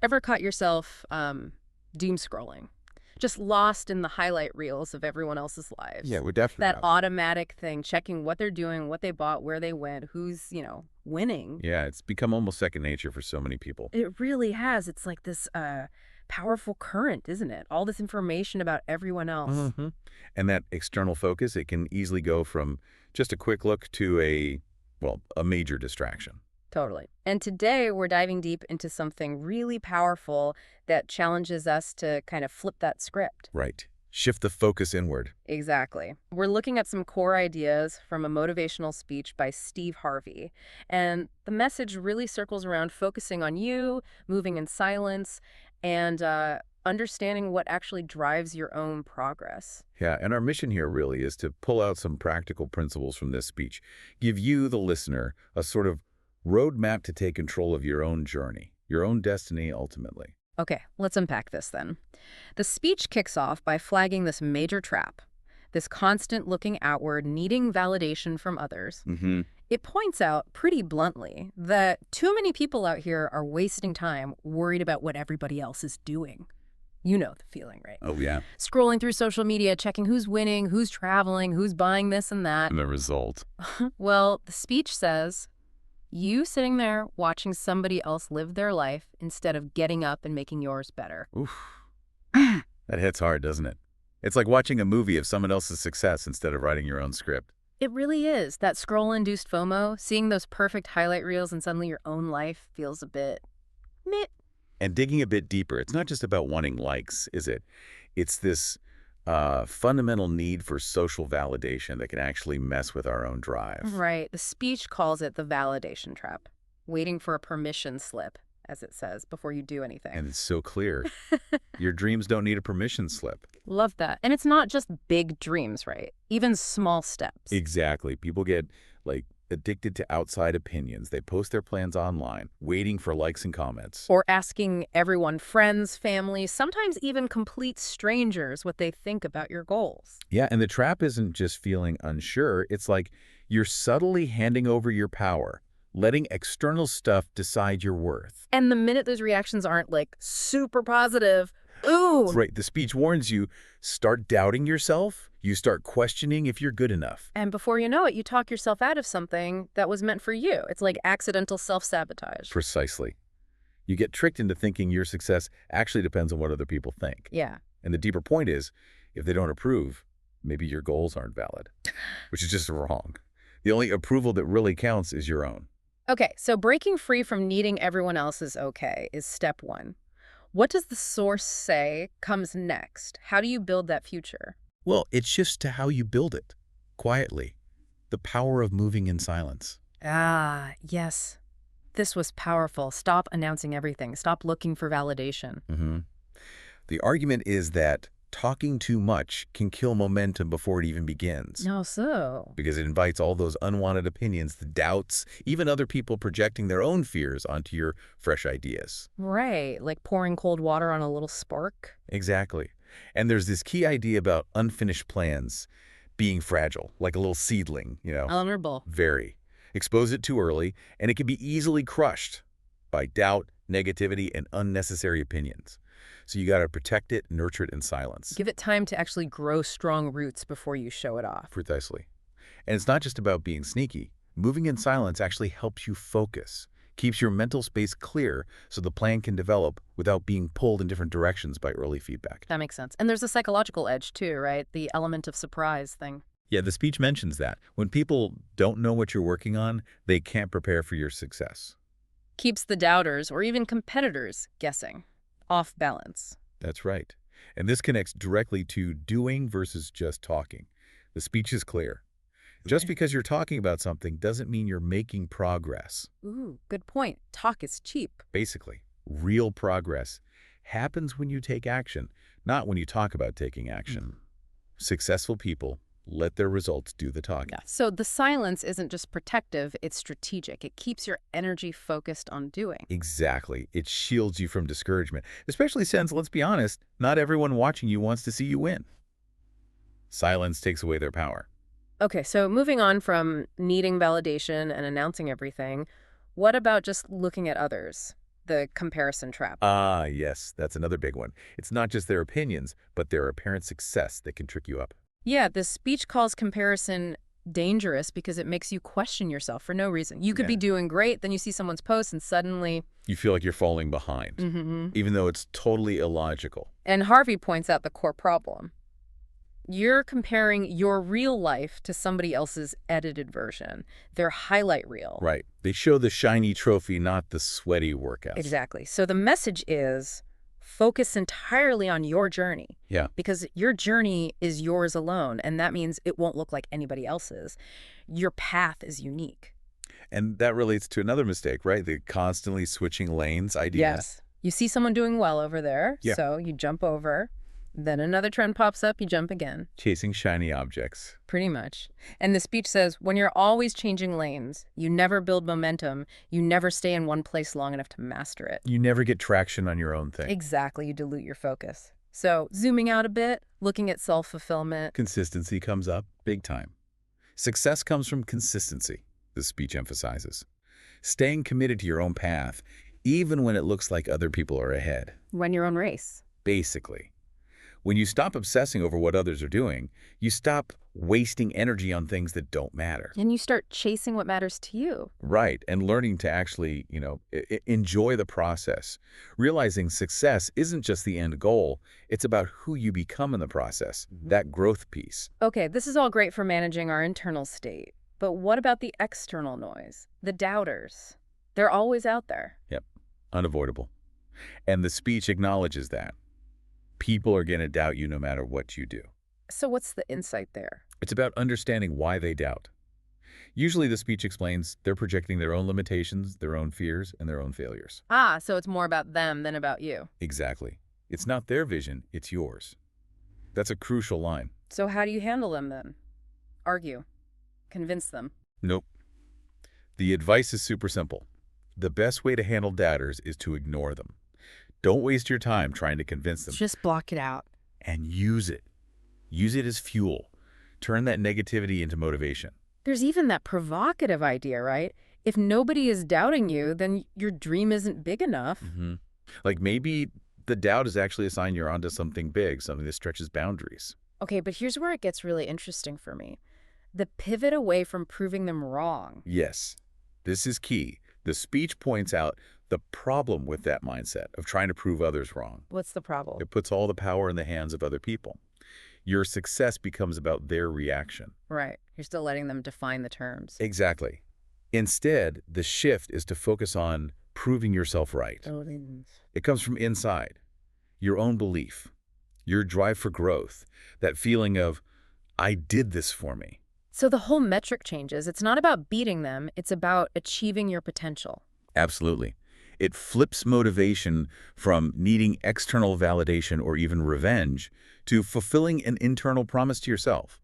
Ever caught yourself doom scrolling? Just lost in the highlight reels of everyone else's Yeah, lives. we definitely That have. automatic thing, checking what they're doing, what they bought, where they went, who's, winning. Yeah, it's become almost second nature for so many people. It really has. It's like this powerful current, isn't it? All this information about everyone else. hmm And that external focus, it can easily go from just a quick look to a major distraction. Totally. And today we're diving deep into something really powerful that challenges us to kind of flip that script. Right. Shift the focus inward. Exactly. We're looking at some core ideas from a motivational speech by Steve Harvey. And the message really circles around focusing on you, moving in silence, and understanding what actually drives your own progress. Yeah, and our mission here really is to pull out some practical principles from this speech, give you, the listener, a sort of roadmap to take control of your own journey, your own destiny ultimately. Okay, let's unpack this then. The speech kicks off by flagging this major trap, this constant looking outward, needing validation from others. hmm It points out pretty bluntly that too many people out here are wasting time worried about what everybody else is doing. You know the feeling, right? Oh, yeah. Scrolling through social media, checking who's winning, who's traveling, who's buying this and that. And the result. Well, the speech says you sitting there watching somebody else live their life instead of getting up and making yours better. Oof. That hits hard, doesn't it? It's like watching a movie of someone else's success instead of writing your own script. It really is. That scroll-induced FOMO, seeing those perfect highlight reels and suddenly your own life feels a bit meh. And digging a bit deeper, it's not just about wanting likes, is it? It's this fundamental need for social validation that can actually mess with our own drive. Right. The speech calls it the validation trap, waiting for a permission slip, as it says, before you do anything. And it's so clear. Your dreams don't need a permission slip. Love that. And it's not just big dreams, right? Even small steps. Exactly. People get addicted to outside opinions. They post their plans online, waiting for likes and comments. Or asking everyone, friends, family, sometimes even complete strangers, what they think about your goals. Yeah, and the trap isn't just feeling unsure. It's like you're subtly handing over your power, letting external stuff decide your worth. And the minute those reactions aren't like super positive, ooh. Right, the speech warns you, start doubting yourself. You start questioning if you're good enough. And before you know it, you talk yourself out of something that was meant for you. It's like accidental self-sabotage. Precisely. You get tricked into thinking your success actually depends on what other people think. Yeah. And the deeper point is, if they don't approve, maybe your goals aren't valid, which is just wrong. The only approval that really counts is your own. Okay, so breaking free from needing everyone else's okay is step one. What does the source say comes next? How do you build that future? Well, it shifts to how you build it, quietly. The power of moving in silence. Ah, yes. This was powerful. Stop announcing everything. Stop looking for validation. hmm The argument is that talking too much can kill momentum before it even begins, No, so. because it invites all those unwanted opinions, the doubts, even other people projecting their own fears onto your fresh ideas. Right, like pouring cold water on a little spark. Exactly. And there's this key idea about unfinished plans being fragile, like a little seedling, Honorable. very. Expose it too early, and it can be easily crushed by doubt, negativity, and unnecessary opinions. So you got to protect it, nurture it in silence. Give it time to actually grow strong roots before you show it off. Precisely. And it's not just about being sneaky. Moving in silence actually helps you focus, keeps your mental space clear so the plan can develop without being pulled in different directions by early feedback. That makes sense. And there's a psychological edge too, right? The element of surprise thing. Yeah, the speech mentions that. When people don't know what you're working on, they can't prepare for your success. Keeps the doubters or even competitors guessing, off balance. That's right. And this connects directly to doing versus just talking. The speech is clear. Just because you're talking about something doesn't mean you're making progress. Ooh, good point. Talk is cheap. Basically, real progress happens when you take action, not when you talk about taking action. Successful people let their results do the talking. Yeah. So the silence isn't just protective, it's strategic. It keeps your energy focused on doing. Exactly. It shields you from discouragement, especially since, let's be honest, not everyone watching you wants to see you win. Silence takes away their power. Okay, so moving on from needing validation and announcing everything, what about just looking at others? the comparison trap. Ah, yes, that's another big one. It's not just their opinions, but their apparent success that can trick you up. Yeah, this speech calls comparison dangerous because it makes you question yourself for no reason. You could Yeah. be doing great, then you see someone's post and suddenly... You feel like you're falling behind, hmm even though it's totally illogical. And Harvey points out the core problem. You're comparing your real life to somebody else's edited version, their highlight reel. Right. They show the shiny trophy, not the sweaty workouts. Exactly. So the message is focus entirely on your journey. Yeah. Because your journey is yours alone, and that means it won't look like anybody else's. Your path is unique. And that relates to another mistake, right? The constantly switching lanes idea. Yes. You see someone doing well over there, Yeah. so you jump over. Then another trend pops up, you jump again. Chasing shiny objects. Pretty much. And the speech says, when you're always changing lanes, you never build momentum, you never stay in one place long enough to master it. You never get traction on your own thing. Exactly, you dilute your focus. So, zooming out a bit, looking at self-fulfillment. Consistency comes up big time. Success comes from consistency, the speech emphasizes. Staying committed to your own path, even when it looks like other people are ahead. Run your own race. Basically. When you stop obsessing over what others are doing, you stop wasting energy on things that don't matter. And you start chasing what matters to you. Right, and learning to actually, enjoy the process. Realizing success isn't just the end goal, it's about who you become in the process, that growth piece. Okay, this is all great for managing our internal state. But what about the external noise? The doubters. They're always out there. Yep, unavoidable. And the speech acknowledges that. People are going to doubt you no matter what you do. So what's the insight there? It's about understanding why they doubt. Usually the speech explains they're projecting their own limitations, their own fears, and their own failures. Ah, so it's more about them than about you. Exactly. It's not their vision, it's yours. That's a crucial line. So how do you handle them then? Argue. Convince them. Nope. The advice is super simple. The best way to handle doubters is to ignore them. Don't waste your time trying to convince them. Just block it out. And use it. Use it as fuel. Turn that negativity into motivation. There's even that provocative idea, right? If nobody is doubting you, then your dream isn't big enough. Like maybe the doubt is actually a sign you're onto something big, something that stretches boundaries. Okay, but here's where it gets really interesting for me. The pivot away from proving them wrong. Yes, this is key. The speech points out the problem with that mindset of trying to prove others wrong. What's the problem? It puts all the power in the hands of other people. Your success becomes about their reaction. Right. You're still letting them define the terms. Exactly. Instead, the shift is to focus on proving yourself right. It comes from inside, your own belief, your drive for growth, that feeling of, I did this for me. So the whole metric changes. It's not about beating them. It's about achieving your potential. Absolutely. It flips motivation from needing external validation or even revenge to fulfilling an internal promise to yourself.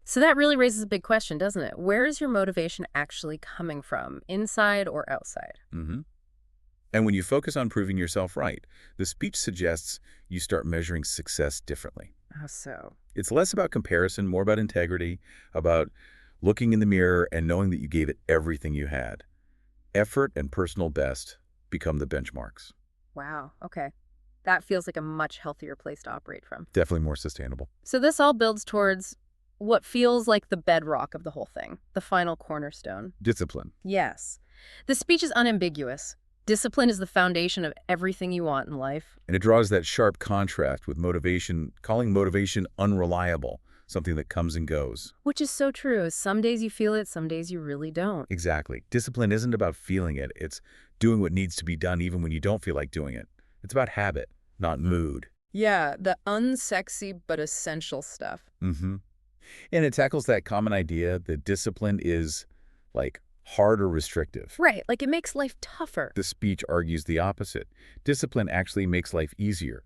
So that really raises a big question, doesn't it? Where is your motivation actually coming from, inside or outside? And when you focus on proving yourself right, the speech suggests you start measuring success differently. How so? It's less about comparison, more about integrity, about looking in the mirror and knowing that you gave it everything you had. Effort and personal best become the benchmarks. Wow. Okay. That feels like a much healthier place to operate from. Definitely more sustainable. So this all builds towards what feels like the bedrock of the whole thing, the final cornerstone. Discipline. Yes. The speech is unambiguous. Discipline is the foundation of everything you want in life. And it draws that sharp contrast with motivation, calling motivation unreliable, something that comes and goes. Which is so true. Some days you feel it, some days you really don't. Exactly. Discipline isn't about feeling it. It's doing what needs to be done even when you don't feel like doing it. It's about habit, not mood. Yeah, the unsexy but essential stuff. And it tackles that common idea that discipline is like hard or restrictive. Right, like it makes life tougher. The speech argues the opposite. Discipline actually makes life easier.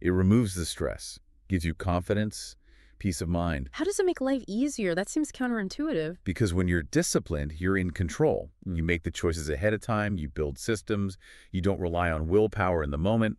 It removes the stress, gives you confidence, peace of mind. How does it make life easier? That seems counterintuitive. Because when you're disciplined, you're in control. You make the choices ahead of time, you build systems, you don't rely on willpower in the moment.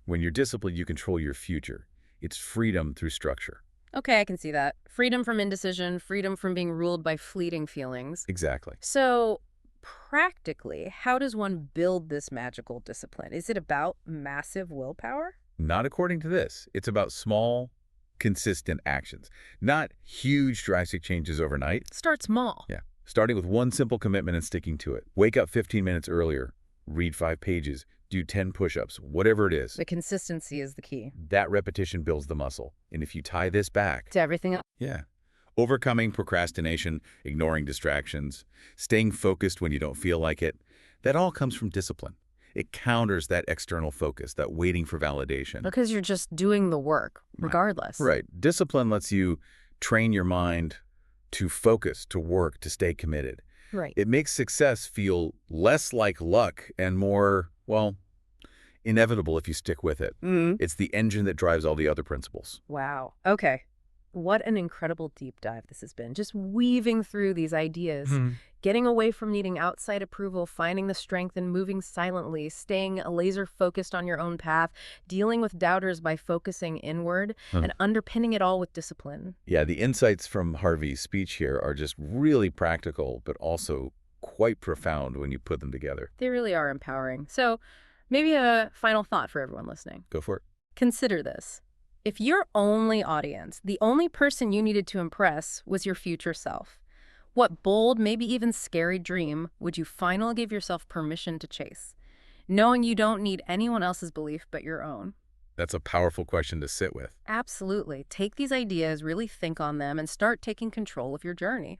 When you're disciplined, you control your future. It's freedom through structure. Okay, I can see that. Freedom from indecision, freedom from being ruled by fleeting feelings. Exactly. So practically, how does one build this magical discipline? Is it about massive willpower? Not according to this. It's about small, consistent actions, not huge drastic changes overnight. Start small. Yeah. Starting with one simple commitment and sticking to it. Wake up 15 minutes earlier, read 5 pages, do 10 push-ups, whatever it is. The consistency is the key. That repetition builds the muscle. And if you tie this back To everything else. yeah. Overcoming procrastination, ignoring distractions, staying focused when you don't feel like it, that all comes from discipline. It counters that external focus, that waiting for validation. Because you're just doing the work, regardless. Right. Discipline lets you train your mind to focus, to work, to stay committed. Right. It makes success feel less like luck and more, well, inevitable if you stick with it. It's the engine that drives all the other principles. Wow. Okay. What an incredible deep dive this has been. Just weaving through these ideas, getting away from needing outside approval, finding the strength in moving silently, staying laser focused on your own path, dealing with doubters by focusing inward, and underpinning it all with discipline. Yeah, the insights from Harvey's speech here are just really practical, but also quite profound when you put them together. They really are empowering. So maybe a final thought for everyone listening. Go for it. Consider this. If your only audience, the only person you needed to impress, was your future self, what bold, maybe even scary dream would you finally give yourself permission to chase, knowing you don't need anyone else's belief but your own? That's a powerful question to sit with. Absolutely. Take these ideas, really think on them, and start taking control of your journey.